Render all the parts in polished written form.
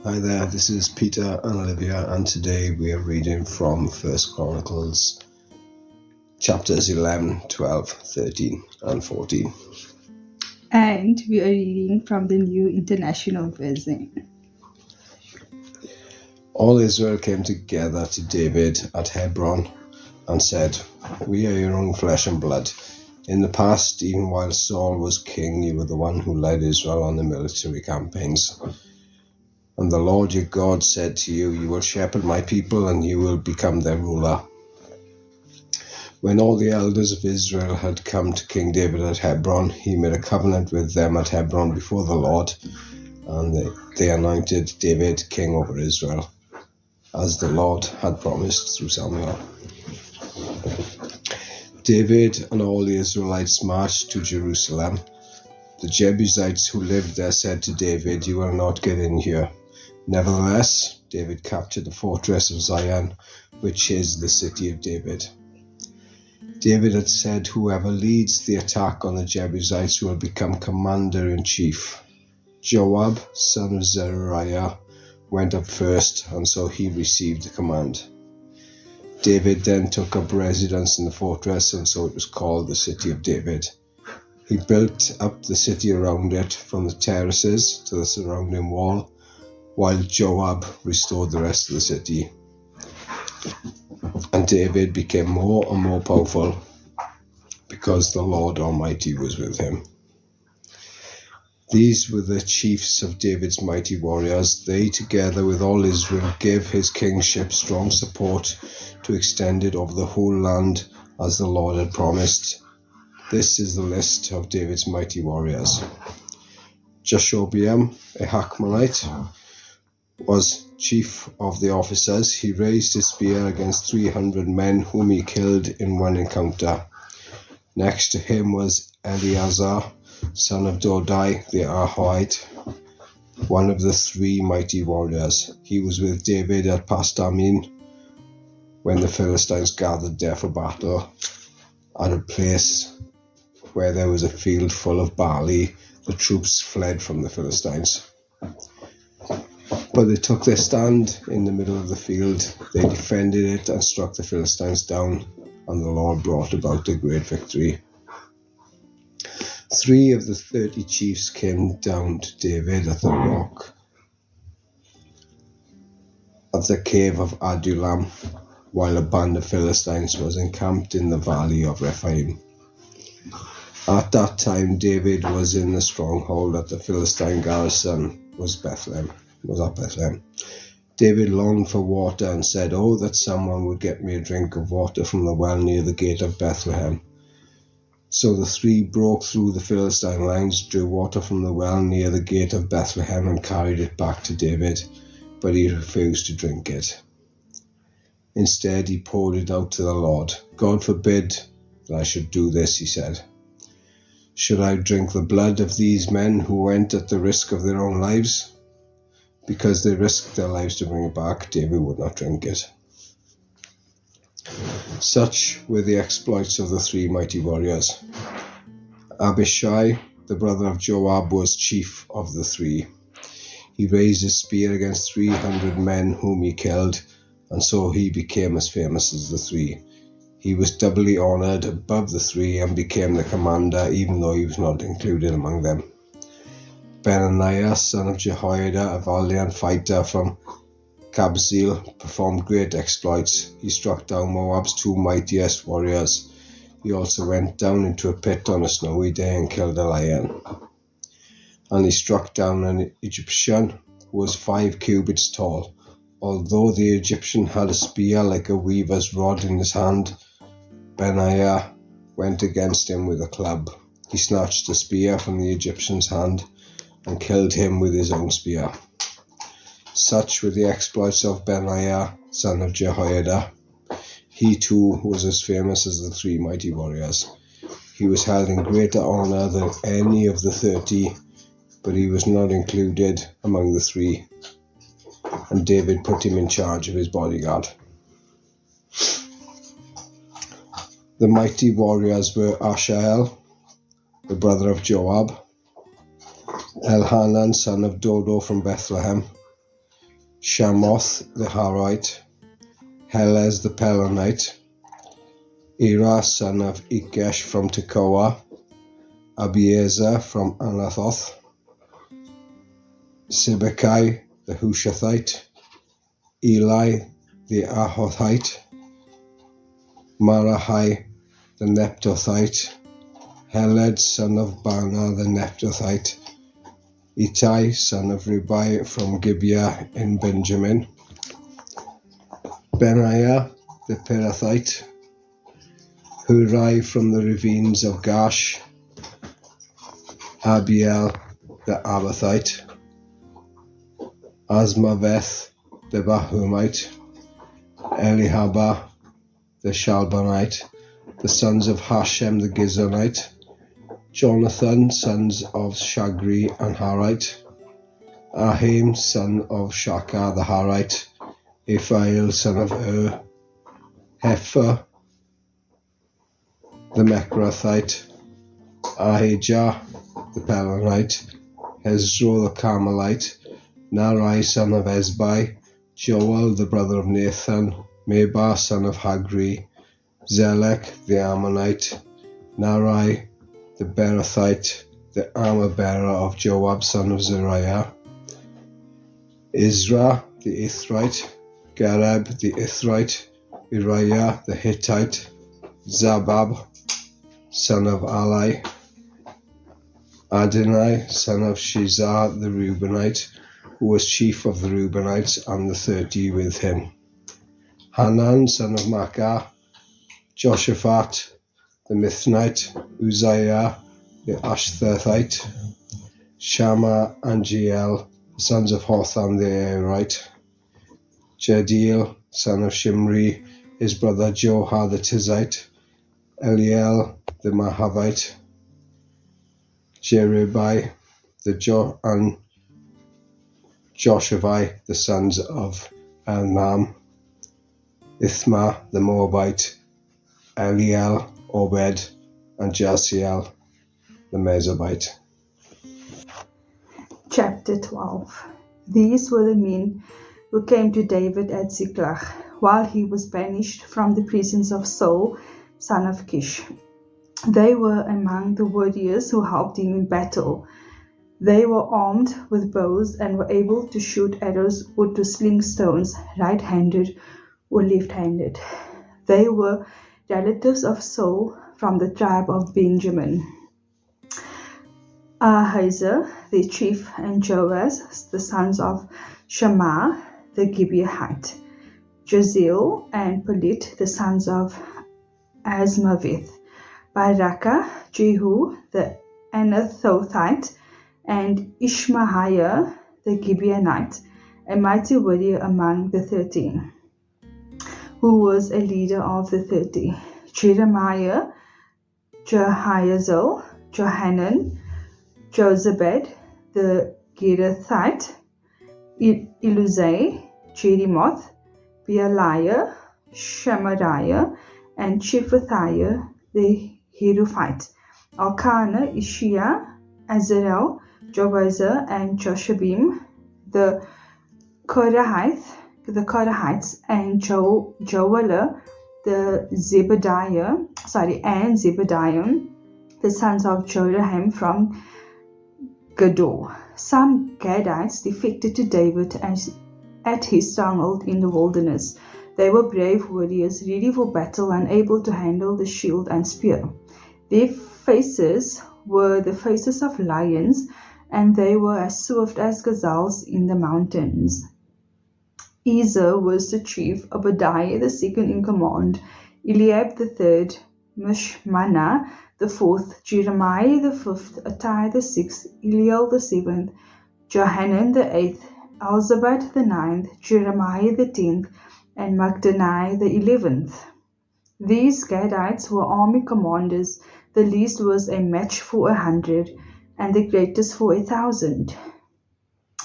Hi there, this is Peter and Olivia, and today we are reading from 1 Chronicles chapters 11, 12, 13 and 14. And we are reading from the New International Version. All Israel came together to David at Hebron and said, "We are your own flesh and blood. In the past, even while Saul was king, you were the one who led Israel on the military campaigns. And the Lord your God said to you, you will shepherd my people and you will become their ruler." When all the elders of Israel had come to King David at Hebron, he made a covenant with them at Hebron before the Lord, and they anointed David king over Israel, as the Lord had promised through Samuel. David and all the Israelites marched to Jerusalem. The Jebusites who lived there said to David, "You will not get in here." Nevertheless, David captured the fortress of Zion, which is the city of David. David had said, "Whoever leads the attack on the Jebusites will become commander-in-chief." Joab, son of Zeruiah, went up first, and so he received the command. David then took up residence in the fortress, and so it was called the City of David. He built up the city around it, from the terraces to the surrounding wall, while Joab restored the rest of the city. And David became more and more powerful, because the Lord Almighty was with him. These were the chiefs of David's mighty warriors. They, together with all Israel, gave his kingship strong support to extend it over the whole land as the Lord had promised. This is the list of David's mighty warriors. Jashobeam, a Hakmonite, was chief of the officers. He raised his spear against 300 men whom he killed in one encounter. Next to him was Eleazar, son of Dodai the Ahohite, one of the three mighty warriors. He was with David at Pasdammim when the Philistines gathered there for battle. At a place where there was a field full of barley, the troops fled from the Philistines. But they took their stand in the middle of the field. They defended it and struck the Philistines down, and the Lord brought about a great victory. 3 of the 30 chiefs came down to David at the rock of the cave of Adullam, while a band of Philistines was encamped in the valley of Rephaim. At that time, David was in the stronghold at the Philistine garrison was at Bethlehem. David longed for water and said, "Oh, that someone would get me a drink of water from the well near the gate of Bethlehem." So the 3 broke through the Philistine lines, drew water from the well near the gate of Bethlehem, and carried it back to David, but he refused to drink it. Instead, he poured it out to the Lord. "God forbid that I should do this," he said. "Should I drink the blood of these men who went at the risk of their own lives?" Because they risked their lives to bring it back, David would not drink it. Such were the exploits of the 3 mighty warriors. Abishai, the brother of Joab, was chief of the 3. He raised his spear against 300 men whom he killed, and so he became as famous as the 3. He was doubly honored above the 3 and became the commander, even though he was not included among them. Benaiah, son of Jehoiada, a valiant fighter from Kabzeel, performed great exploits. He struck down Moab's 2 mightiest warriors. He also went down into a pit on a snowy day and killed a lion. And he struck down an Egyptian who was 5 cubits tall. Although the Egyptian had a spear like a weaver's rod in his hand, Benaiah went against him with a club. He snatched the spear from the Egyptian's hand and killed him with his own spear. Such were the exploits of Benaiah, son of Jehoiada. He too was as famous as the 3 mighty warriors. He was held in greater honor than any of the 30, but he was not included among the 3, and David put him in charge of his bodyguard. The mighty warriors were Asahel, the brother of Joab, Elhanan, son of Dodo from Bethlehem, Shamoth the Harite, Helez the Pelonite, Ira son of Ikesh from Tekoa, Abiezer from Anathoth, Sibbecai the Hushathite, Eli the Ahothite, Marahai the Neptothite, Heled son of Bana the Neptothite, Ittai son of Ribai from Gibeah in Benjamin, Benaiah the Pirathite, Hurai from the ravines of Gash, Abiel the Abathite, Asmaveth the Bahumite, Elihabah the Shalbanite, the sons of Hashem the Gizonite, Jonathan, sons of Shagri and Harite, Ahim, son of Shaka the Harite, Ephael, son of Hefer the Mechrathite, Ahijah the Pelonite, Hezro the Carmelite, Narai, son of Ezbai, Joel, the brother of Nathan, Meba, son of Hagri, Zelek, the Ammonite, Narai, the Berathite, the armor-bearer of Joab, son of Zeriah, Izra, the Ithrite, Gareb, the Ithrite, Uriah, the Hittite, Zabab, son of Ali, Adonai, son of Shizah, the Reubenite, who was chief of the Reubenites, and the 30 with him, Hanan, son of Makkah, Joshaphat, the Mithnite, Uzziah, the Ashterthite, Shammah and Jeiel, the sons of Hotham the Aarite, Jediel, son of Shimri, his brother Joha the Tizite, Eliel the Mahavite, Jeribai and Joshavai, the sons of Elnam, Ithma the Moabite, Eliel, Obed, and Jasiel the Mesobite. Chapter 12. These were the men who came to David at Ziklag, while he was banished from the presence of Saul, son of Kish. They were among the warriors who helped him in battle. They were armed with bows and were able to shoot arrows or to sling stones, right-handed or left-handed. They were relatives of Saul from the tribe of Benjamin. Ahiezer, the chief, and Joaz, the sons of Shammah, the Gibeahite, Jeziel and Pelet, the sons of Asmaveth, Barakah, Jehu, the Anathothite, and Ishmahiah, the Gibeonite, a mighty warrior among the 13, who was a leader of the 30, Jeremiah, Jehaziel, Johanan, Jozabad, the Gerathite, Eluzai, Jerimoth, Bealiah, Shamariah, and Shephatiah, the Heruphite, Elkanah, Ishia, Azarel, Joazer, and Joshabim, the Korahites, and Joelah, the Zebediah, the sons of Joraham from Gedor. Some Gadites defected to David at his stronghold in the wilderness. They were brave warriors, ready for battle and able to handle the shield and spear. Their faces were the faces of lions, and they were as swift as gazelles in the mountains. Ezer was the chief, Obadiah the second in command, Eliab the third, Mishmana the fourth, Jeremiah the fifth, Attai the sixth, Eliel the seventh, Johanan the eighth, Elzabad the ninth, Jeremiah the 10th, and Magdani the 11th. These Gadites were army commanders. The least was a match for 100, and the greatest for 1,000.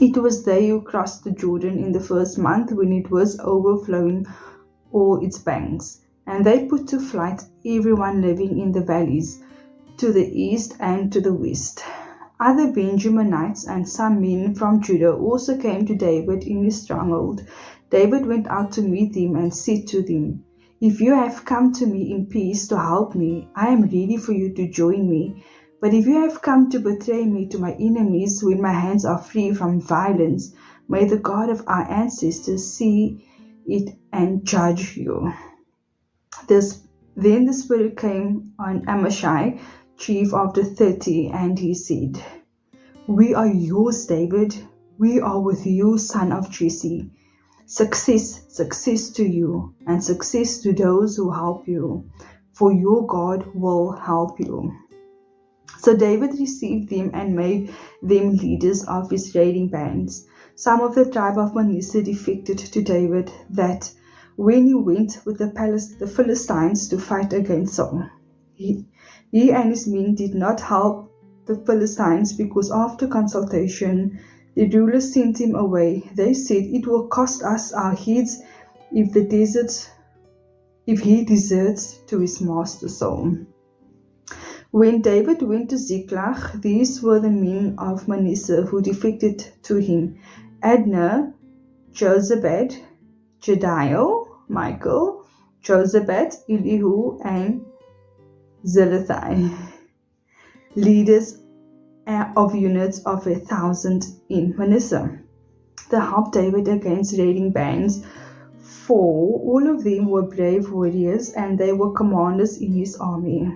It was they who crossed the Jordan in the first month, when it was overflowing all its banks, and they put to flight everyone living in the valleys, to the east and to the west. Other Benjaminites and some men from Judah also came to David in his stronghold. David went out to meet them and said to them, "If you have come to me in peace to help me, I am ready for you to join me. But if you have come to betray me to my enemies when my hands are free from violence, may the God of our ancestors see it and judge you." Then the Spirit came on Amashai, chief of the 30, and he said, "We are yours, David. We are with you, son of Jesse. Success, success to you, and success to those who help you, for your God will help you." So David received them and made them leaders of his raiding bands. Some of the tribe of Manasseh defected to David, that when he went with the Philistines to fight against Saul, he and his men did not help the Philistines, because after consultation the rulers sent him away. They said, "It will cost us our heads if he deserts to his master Saul." When David went to Ziklag, these were the men of Manasseh who defected to him: Adnah, Jozabad, Jediel, Michael, Jozabad, Elihu, and Zelathai, leaders of units of 1,000 in Manasseh. They helped David against raiding bands, for all of them were brave warriors and they were commanders in his army.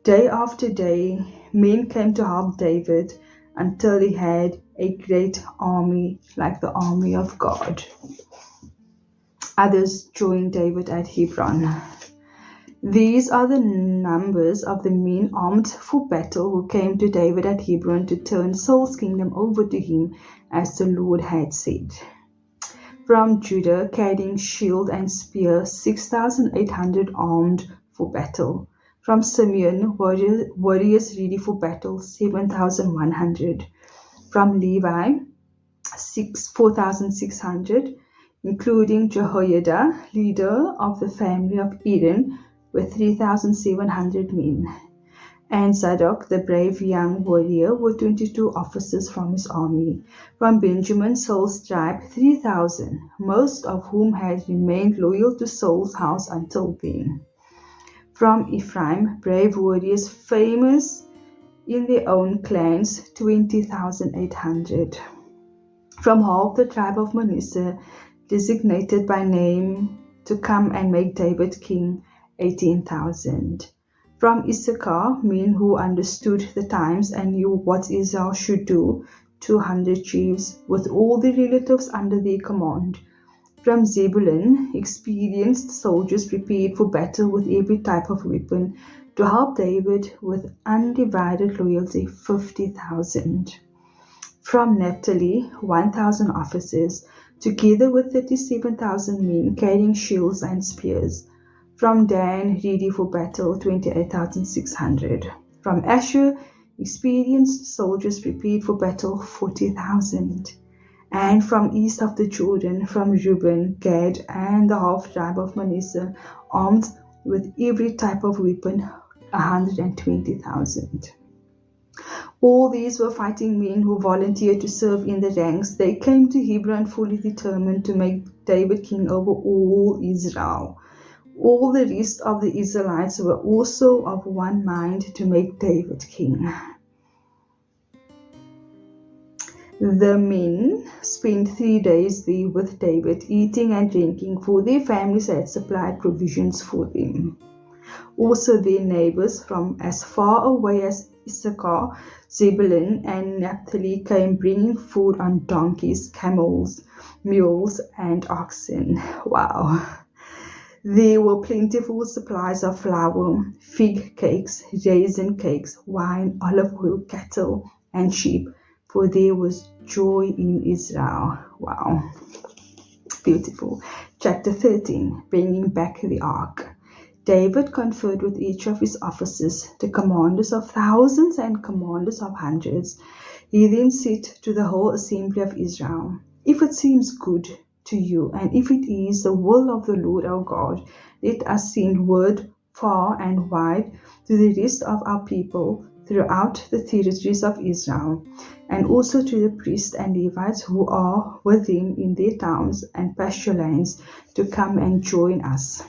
Day after day, men came to help David until he had a great army like the army of God. Others joined David at Hebron. These are the numbers of the men armed for battle who came to David at Hebron to turn Saul's kingdom over to him, as the Lord had said. From Judah, carrying shield and spear, 6,800 armed for battle. From Simeon, warriors ready for battle, 7,100. From Levi, 4,600, including Jehoiada, leader of the family of Aaron, with 3,700 men. And Zadok, the brave young warrior, with 22 officers from his army. From Benjamin, Saul's tribe, 3,000, most of whom had remained loyal to Saul's house until then. From Ephraim, brave warriors famous in their own clans, 20,800. From half the tribe of Manasseh, designated by name to come and make David king, 18,000. From Issachar, men who understood the times and knew what Israel should do, 200 chiefs, with all the relatives under their command. From Zebulun, experienced soldiers prepared for battle with every type of weapon, to help David with undivided loyalty, 50,000. From Naphtali, 1,000 officers, together with 37,000 men carrying shields and spears. From Dan, ready for battle, 28,600. From Asher, experienced soldiers prepared for battle, 40,000. And from east of the Jordan, from Reuben, Gad, and the half-tribe of Manasseh, armed with every type of weapon, 120,000. All these were fighting men who volunteered to serve in the ranks. They came to Hebron fully determined to make David king over all Israel. All the rest of the Israelites were also of one mind to make David king. The men spent 3 days there with David, eating and drinking, for their families had supplied provisions for them. Also their neighbors from as far away as Issachar, Zebulun, and Naphtali came, bringing food on donkeys, camels, mules, and oxen. Wow! There were plentiful supplies of flour, fig cakes, raisin cakes, wine, olive oil, cattle, and sheep, for there was joy in Israel. Wow. Beautiful. Chapter 13, bringing back the ark. David conferred with each of his officers, the commanders of thousands and commanders of hundreds. He then said to the whole assembly of Israel, "If it seems good to you, and if it is the will of the Lord our God, let us send word far and wide to the rest of our people throughout the territories of Israel, and also to the priests and Levites who are with him in their towns and pasture lands to come and join us.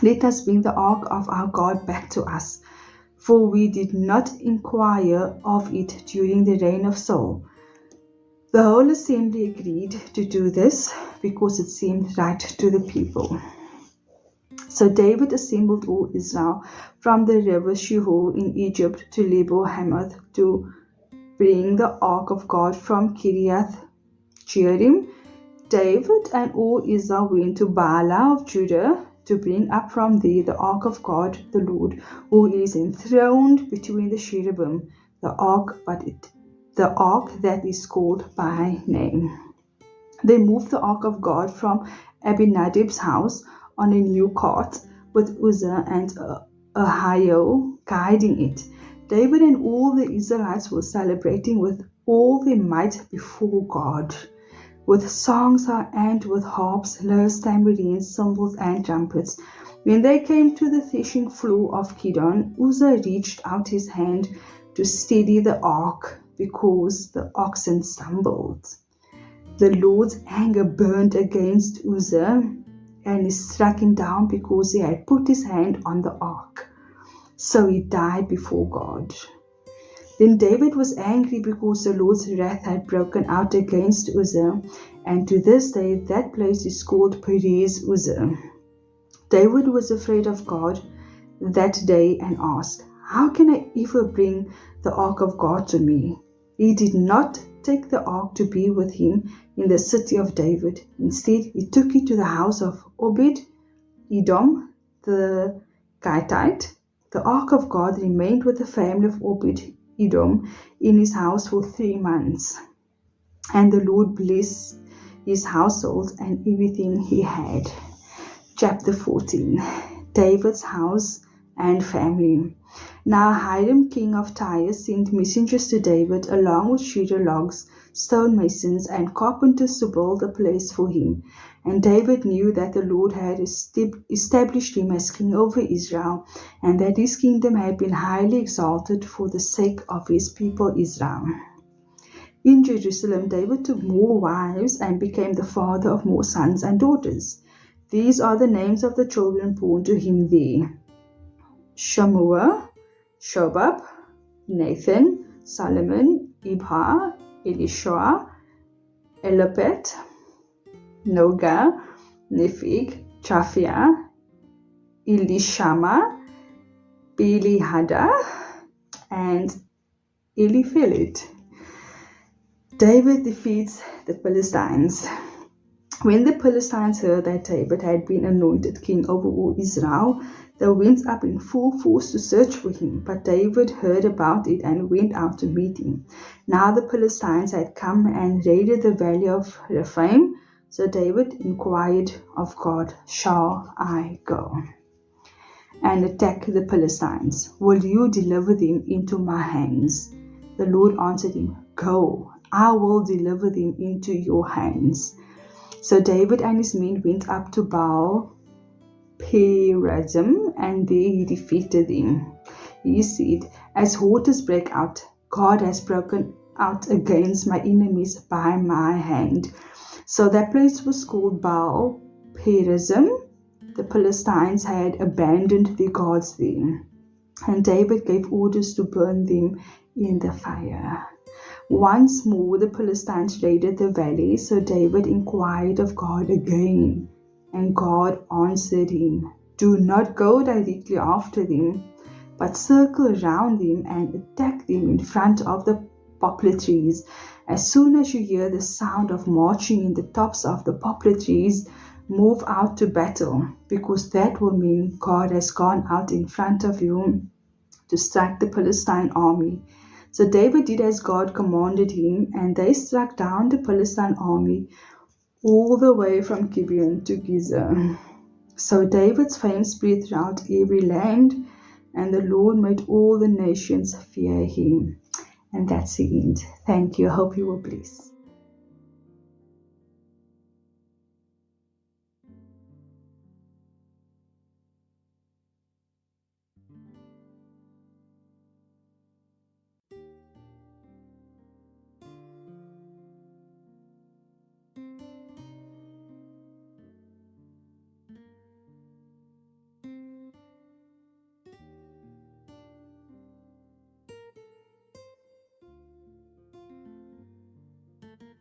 Let us bring the ark of our God back to us, for we did not inquire of it during the reign of Saul. The whole assembly agreed to do this because it seemed right to the people. So David assembled all Israel from the river Shihor in Egypt to Lebo Hamath to bring the ark of God from Kiriath Jearim. David and all Israel went to Baalah of Judah to bring up from there the ark of God, the Lord, who is enthroned between the cherubim, the ark that is called by name. They moved the ark of God from Abinadab's house on a new cart with Uzzah and Ahio guiding it. David and all the Israelites were celebrating with all their might before God, with songs and with harps, lyres, tambourines, cymbals, and trumpets. When they came to the threshing floor of Kidon, Uzzah reached out his hand to steady the ark because the oxen stumbled. The Lord's anger burned against Uzzah, and he struck him down because he had put his hand on the ark. So he died before God. Then David was angry because the Lord's wrath had broken out against Uzzah, and to this day that place is called Perez Uzzah. David was afraid of God that day and asked, "How can I ever bring the ark of God to me?" He did not take the ark to be with him in the city of David. Instead, he took it to the house of Obed Edom the Gittite. The ark of God remained with the family of Obed Edom in his house for 3 months, and the Lord blessed his household and everything he had. Chapter 14. David's house and family. Now Hiram, king of Tyre, sent messengers to David along with cedar logs, stonemasons, and carpenters to build a place for him. And David knew that the Lord had established him as king over Israel, and that his kingdom had been highly exalted for the sake of his people Israel. In Jerusalem, David took more wives and became the father of more sons and daughters. These are the names of the children born to him there: Shammua, Shobab, Nathan, Solomon, Ibhar, Elishua, Elopet, Noga, Nepheg, Japhia, Elishama, Belihada, and Eliphelet. David defeats the Philistines. When the Philistines heard that David had been anointed king over all Israel, they went up in full force to search for him. But David heard about it and went out to meet him. Now the Philistines had come and raided the valley of Rephaim. So David inquired of God, "Shall I go and attack the Philistines? Will you deliver them into my hands?" The Lord answered him, "Go, I will deliver them into your hands." So David and his men went up to Baal Perazim, and there he defeated them. He said, "As waters break out, God has broken out against my enemies by my hand." So that place was called Baal Perazim. The Philistines had abandoned their gods there, and David gave orders to burn them in the fire. Once more the Philistines raided the valley, so David inquired of God again, and God answered him, "Do not go directly after them, but circle around them and attack them in front of the poplar trees. As soon as you hear the sound of marching in the tops of the poplar trees, move out to battle, because that will mean God has gone out in front of you to strike the Philistine army." So David did as God commanded him, and they struck down the Philistine army all the way from Gibeon to Gezer. So David's fame spread throughout every land, and the Lord made all the nations fear him. And that's the end. Thank you. I hope you were blessed.